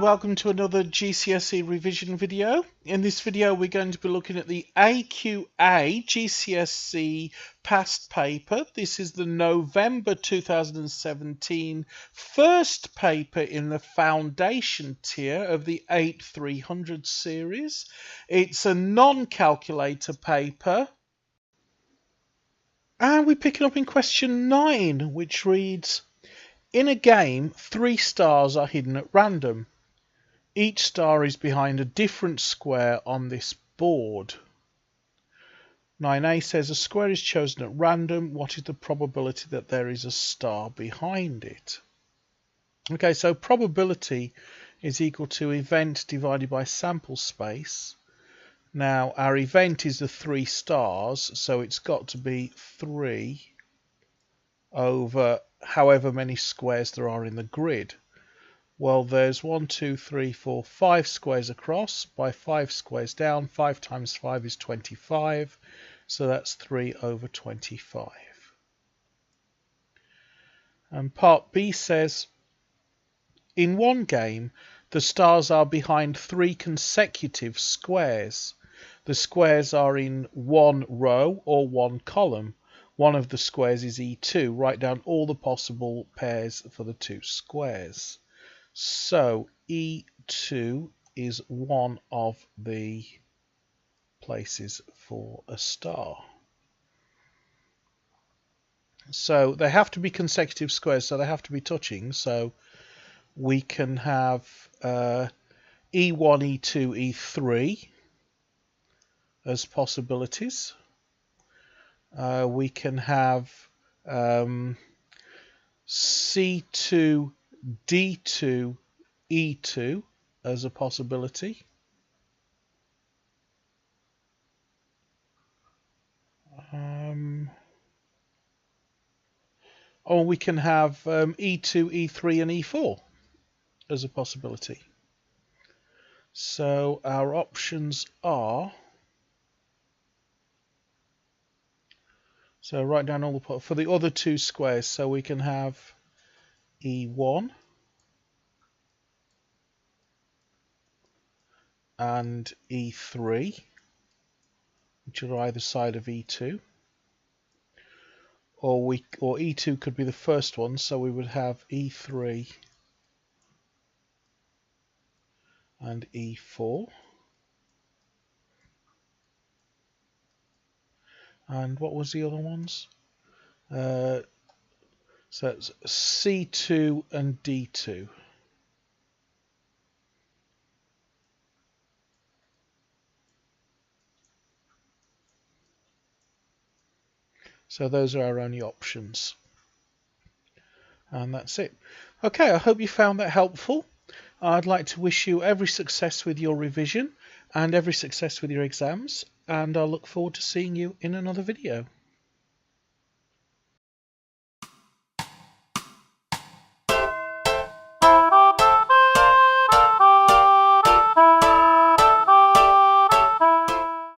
welcome to another GCSE revision video. In this video we're going to be looking at the AQA GCSE past paper. This is the November 2017 first paper in the foundation tier of the 8300 series. It's a non-calculator paper. And we're picking up in question 9, which reads, in a game, 3 stars are hidden at random. Each star is behind a different square on this board. 9a says a square is chosen at random. What is the probability that there is a star behind it? Okay, so probability is equal to event divided by sample space. Now, our event is the 3 stars, so it's got to be 3 over however many squares there are in the grid. Well, there's 1, 2, 3, 4, 5 squares across by 5 squares down. 5 times 5 is 25, so that's 3 over 25. And part B says, in one game, the stars are behind 3 consecutive squares. The squares are in one row or one column. One of the squares is E2. Write down all the possible pairs for the 2 squares. So E2 is one of the places for a star. So they have to be consecutive squares, so they have to be touching. So we can have E1, E2, E3 as possibilities. We can have C2, D2, E2 as a possibility. Or we can have E2, E3 and E4 as a possibility. So our options are, so write down all the for the other 2 squares. So we can have E1 and E3, which are either side of E2, or E2 could be the first one, so we would have E3 and E4. And what was the other ones? So it's C2 and D2. So those are our only options. And that's it. Okay, I hope you found that helpful. I'd like to wish you every success with your revision and every success with your exams. And I look forward to seeing you in another video.